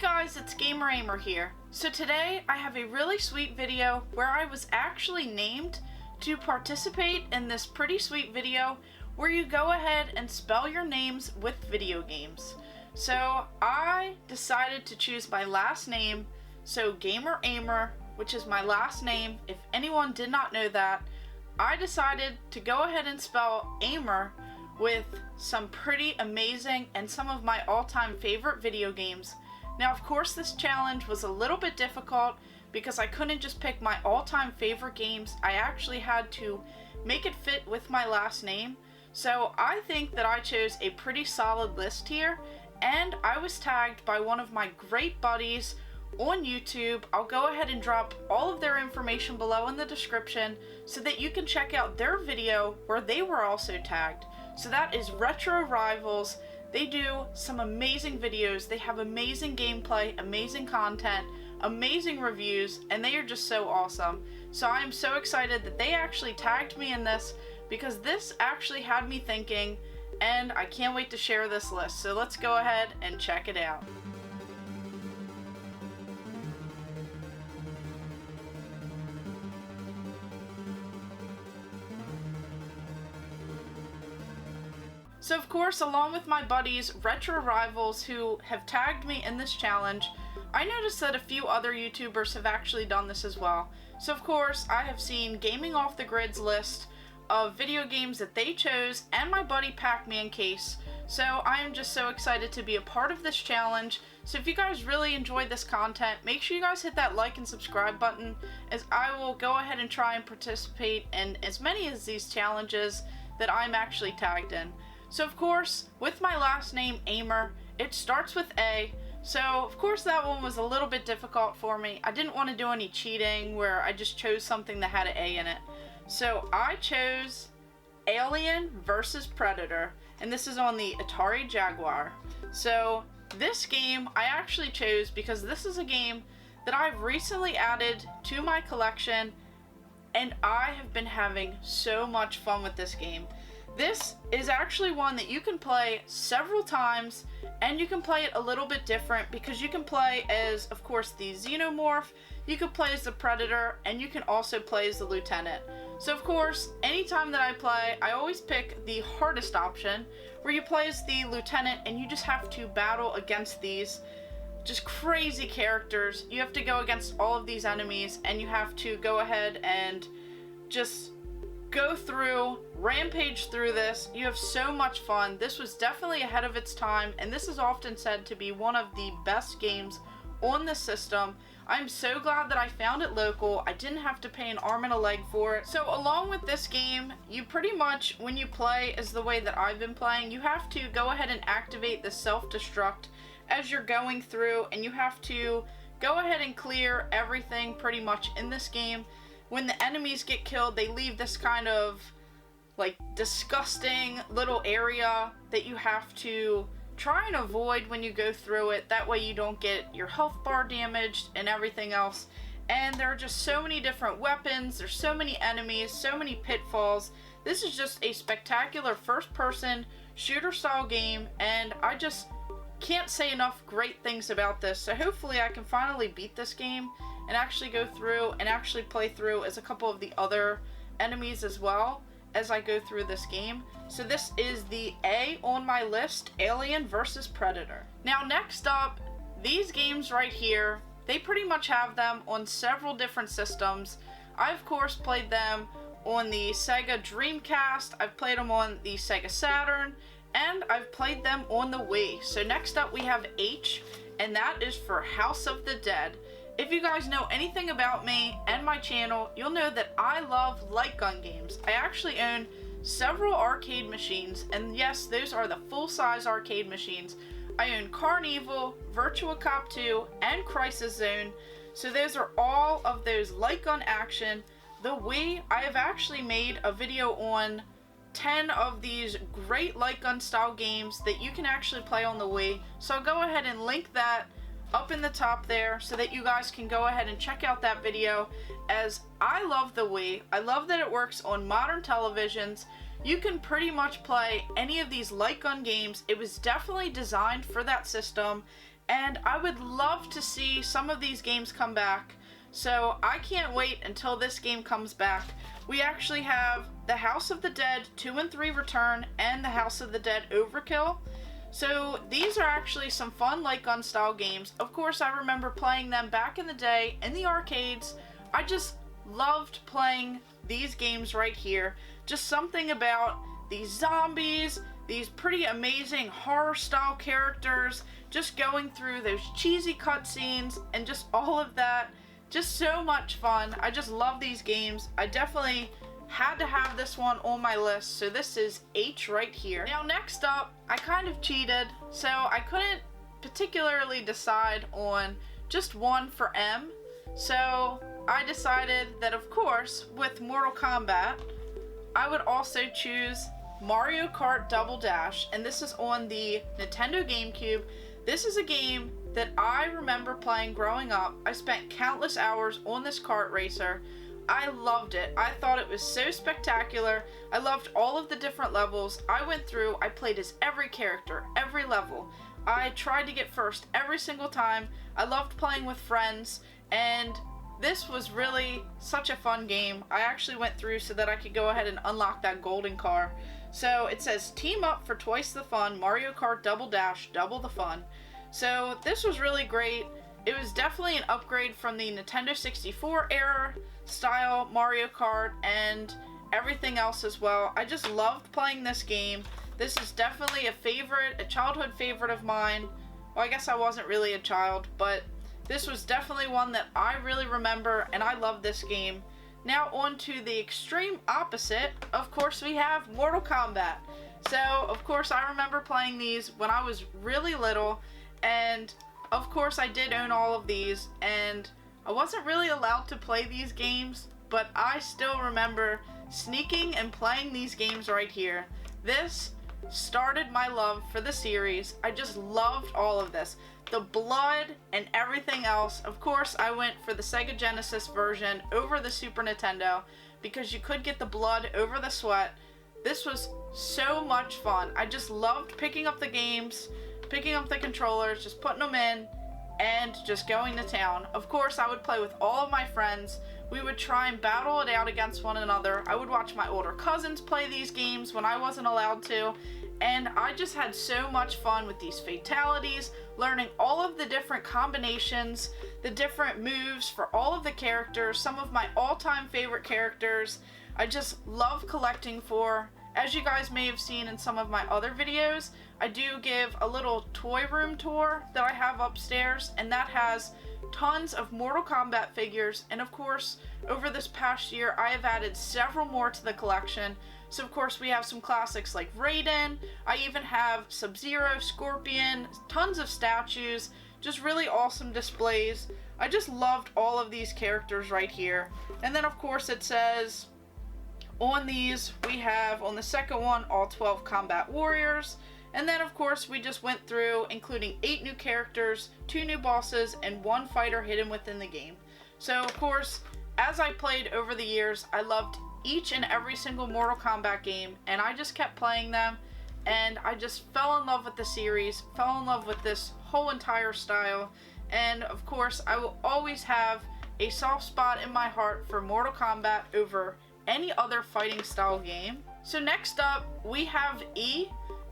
guys, it's Gamer Ahmer here. So today I have a really sweet video where I was actually named to participate in this pretty sweet video where you go ahead and spell your names with video games. So I decided to choose my last name, so Gamer Ahmer, which is my last name. If anyone did not know that, I decided to go ahead and spell Ahmer with some pretty amazing and some of my all-time favorite video games. Now, of course, this challenge was a little bit difficult because I couldn't just pick my all-time favorite games. I actually had to make it fit with my last name. So I think that I chose a pretty solid list here, and I was tagged by one of my great buddies on YouTube. I'll go ahead and drop all of their information below in the description so that you can check out their video where they were also tagged. So that is Retro Rivals. They do some amazing videos. They have amazing gameplay, amazing content, amazing reviews, and they are just so awesome. So I am so excited that they actually tagged me in this because this actually had me thinking, and I can't wait to share this list. So let's go ahead and check it out. So of course, along with my buddies, Retro Rivals, who have tagged me in this challenge, I noticed that a few other YouTubers have actually done this as well. So of course, I have seen Gaming Off the Grid's list of video games that they chose, and my buddy Pac-Man Case. So I am just so excited to be a part of this challenge. So if you guys really enjoyed this content, make sure you guys hit that like and subscribe button, as I will go ahead and try and participate in as many of these challenges that I'm actually tagged in. So of course, with my last name, Ahmer, it starts with A. So of course that one was a little bit difficult for me. I didn't want to do any cheating where I just chose something that had an A in it. So I chose Alien vs. Predator, and this is on the Atari Jaguar. So this game I actually chose because this is a game that I've recently added to my collection, and I have been having so much fun with this game. This is actually one that you can play several times, and you can play it a little bit different because you can play as, of course, the Xenomorph, you can play as the Predator, and you can also play as the Lieutenant. So of course, anytime that I play, I always pick the hardest option, where you play as the Lieutenant and you just have to battle against these just crazy characters. You have to go against all of these enemies, and you have to go ahead and just go through, rampage through this. You have so much fun. This was definitely ahead of its time, and this is often said to be one of the best games on the system. I'm so glad that I found it local. I didn't have to pay an arm and a leg for it. So along with this game, you pretty much, when you play as the way that I've been playing, you have to go ahead and activate the self-destruct as you're going through, and you have to go ahead and clear everything pretty much in this game. When the enemies get killed, they leave this kind of like disgusting little area that you have to try and avoid when you go through it. That way you don't get your health bar damaged and everything else. And there are just so many different weapons, there's so many enemies, so many pitfalls. This is just a spectacular first-person shooter style game, and I just can't say enough great things about this. So hopefully I can finally beat this game and actually go through and actually play through as a couple of the other enemies as well as I go through this game. So this is the A on my list, Alien vs. Predator. Now next up, these games right here, they pretty much have them on several different systems. I of course played them on the Sega Dreamcast, I've played them on the Sega Saturn, and I've played them on the Wii. So next up we have H, and that is for House of the Dead. If you guys know anything about me and my channel, you'll know that I love light gun games. I actually own several arcade machines, and yes, those are the full-size arcade machines. I own Carnival, Virtua Cop 2, and Crisis Zone. So those are all of those light gun action. The Wii, I have actually made a video on 10 of these great light gun style games that you can actually play on the Wii. So I'll go ahead and link that up in the top there so that you guys can go ahead and check out that video, as I love the Wii. I love that it works on modern televisions. You can pretty much play any of these light gun games. It was definitely designed for that system, and I would love to see some of these games come back. So I can't wait until this game comes back. We actually have the House of the Dead 2 and 3 Return and the House of the Dead Overkill. So these are actually some fun light gun style games. Of course, I remember playing them back in the day in the arcades. I just loved playing these games right here. Just something about these zombies, these pretty amazing horror style characters, just going through those cheesy cutscenes and just all of that. Just so much fun. I just love these games. I definitely had to have this one on my list, so this is H right here. Now next up, I kind of cheated, so I couldn't particularly decide on just one for M. So I decided that, of course, with Mortal Kombat, I would also choose Mario Kart Double Dash, and this is on the Nintendo GameCube. This is a game that I remember playing growing up. I spent countless hours on this kart racer. I loved it. I thought it was so spectacular. I loved all of the different levels. I went through, I played as every character, every level. I tried to get first every single time. I loved playing with friends, and this was really such a fun game. I actually went through so that I could go ahead and unlock that golden car. So it says, team up for twice the fun, Mario Kart Double Dash, double the fun. So this was really great. It was definitely an upgrade from the Nintendo 64 era style Mario Kart and everything else as well. I just loved playing this game. This is definitely a favorite, a childhood favorite of mine. Well, I guess I wasn't really a child, but this was definitely one that I really remember, and I love this game. Now on to the extreme opposite. Of course, we have Mortal Kombat. So, of course, I remember playing these when I was really little, and of course I did own all of these, and I wasn't really allowed to play these games, but I still remember sneaking and playing these games right here. This started my love for the series. I just loved all of this. The blood and everything else. Of course, I went for the Sega Genesis version over the Super Nintendo because you could get the blood over the sweat. This was so much fun. I just loved picking up the games, picking up the controllers, just putting them in, and just going to town. Of course, I would play with all of my friends. We would try and battle it out against one another. I would watch my older cousins play these games when I wasn't allowed to, and I just had so much fun with these fatalities, learning all of the different combinations, the different moves for all of the characters, some of my all-time favorite characters. I just love collecting for. As you guys may have seen in some of my other videos, I do give a little toy room tour that I have upstairs, and that has tons of Mortal Kombat figures, and of course, over this past year, I have added several more to the collection. So of course, we have some classics like Raiden. I even have Sub-Zero, Scorpion, tons of statues, just really awesome displays. I just loved all of these characters right here. And then of course it says, on these, we have, on the second one, all 12 combat warriors. And then, of course, we just went through, including 8 new characters, 2 new bosses, and 1 fighter hidden within the game. So, of course, as I played over the years, I loved each and every single Mortal Kombat game, and I just kept playing them, and I just fell in love with the series, fell in love with this whole entire style, and, of course, I will always have a soft spot in my heart for Mortal Kombat over any other fighting style game. So next up, we have E,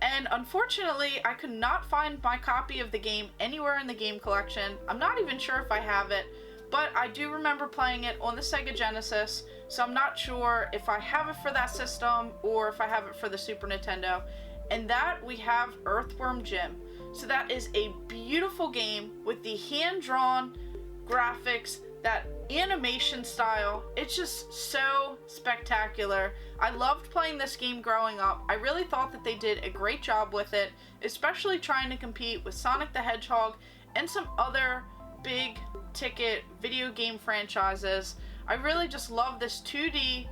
and unfortunately, I could not find my copy of the game anywhere in the game collection. I'm not even sure if I have it, but I do remember playing it on the Sega Genesis, so I'm not sure if I have it for that system or if I have it for the Super Nintendo. And that, we have Earthworm Jim. So that is a beautiful game with the hand-drawn graphics, that animation style. It's just so spectacular. I loved playing this game growing up. I really thought that they did a great job with it, especially trying to compete with Sonic the Hedgehog and some other big ticket video game franchises. I really just love this 2D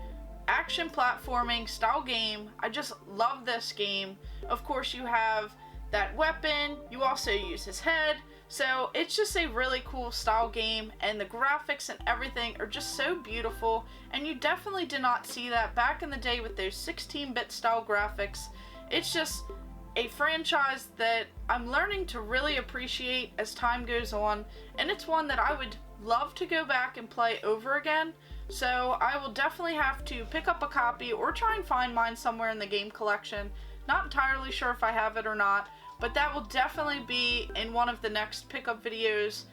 action platforming style game. I just love this game. Of course, you have that weapon. You also use his head. So it's just a really cool style game, and the graphics and everything are just so beautiful, and you definitely did not see that back in the day with those 16-bit style graphics. It's just a franchise that I'm learning to really appreciate as time goes on, and it's one that I would love to go back and play over again. So I will definitely have to pick up a copy or try and find mine somewhere in the game collection. Not entirely sure if I have it or not, but that will definitely be in one of the next pickup videos.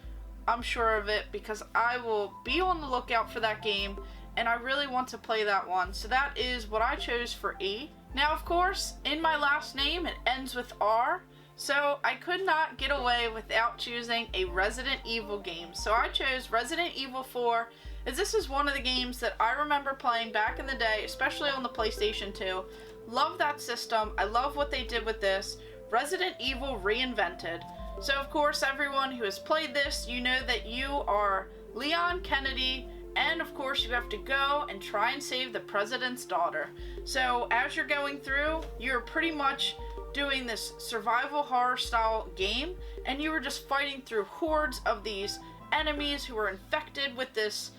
I'm sure of it, because I will be on the lookout for that game, and I really want to play that one. So that is what I chose for E. Now, of course, in my last name, it ends with R, so I could not get away without choosing a Resident Evil game. So I chose Resident Evil 4, as this is one of the games that I remember playing back in the day, especially on the PlayStation 2. Love that system. I love what they did with this. Resident Evil Reinvented. So of course, everyone who has played this, you know that you are Leon Kennedy, and of course you have to go and try and save the president's daughter. So as you're going through, you're pretty much doing this survival horror style game, and you were just fighting through hordes of these enemies who were infected with this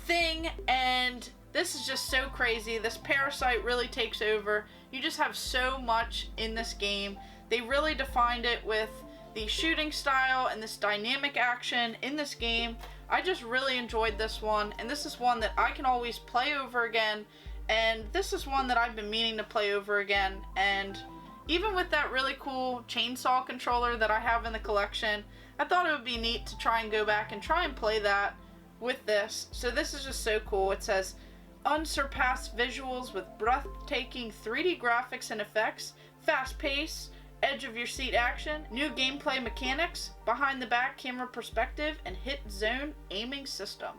thing, and this is just so crazy. This parasite really takes over. You just have so much in this game. They really defined it with the shooting style and this dynamic action in this game. I just really enjoyed this one, and this is one that I can always play over again, and this is one that I've been meaning to play over again. And even with that really cool chainsaw controller that I have in the collection, I thought it would be neat to try and go back and try and play that with this. So this is just so cool. It says unsurpassed visuals with breathtaking 3D graphics and effects, fast pace, edge of your seat action, new gameplay mechanics, behind the back camera perspective, and hit zone aiming system.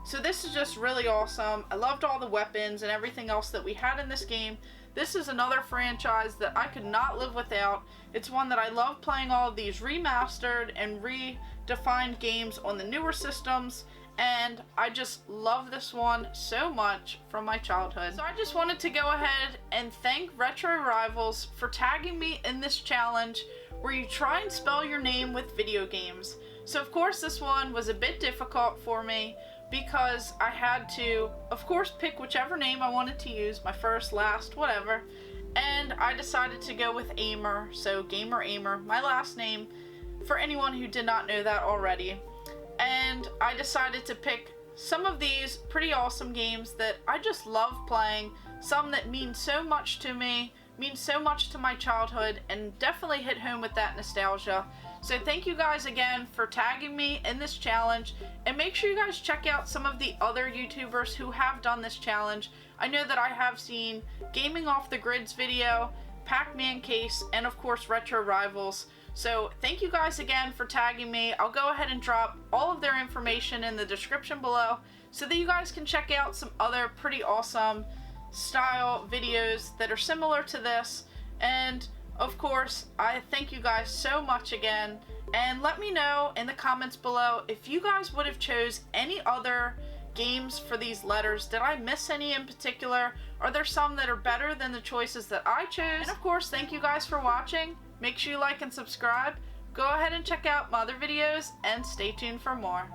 So this is just really awesome. I loved all the weapons and everything else that we had in this game. This is another franchise that I could not live without. It's one that I love playing all of these remastered and redefined games on the newer systems, and I just love this one so much from my childhood. So I just wanted to go ahead and thank Retro Rivals for tagging me in this challenge where you try and spell your name with video games. So of course this one was a bit difficult for me because I had to, of course, pick whichever name I wanted to use, my first, last, whatever, and I decided to go with Ahmer, so Gamer Ahmer, my last name, for anyone who did not know that already. And I decided to pick some of these pretty awesome games that I just love playing, some that mean so much to me, mean so much to my childhood, and definitely hit home with that nostalgia. So thank you guys again for tagging me in this challenge, and make sure you guys check out some of the other YouTubers who have done this challenge. I know that I have seen Gaming Off the Grid's video, Pac-Man Case, and of course Retro Rivals. So thank you guys again for tagging me. I'll go ahead and drop all of their information in the description below so that you guys can check out some other pretty awesome style videos that are similar to this. And of course, I thank you guys so much again, and let me know in the comments below if you guys would have chose any other games for these letters. Did I miss any in particular? Are there some that are better than the choices that I chose? And of course, thank you guys for watching. Make sure you like and subscribe. Go ahead and check out my other videos, and stay tuned for more.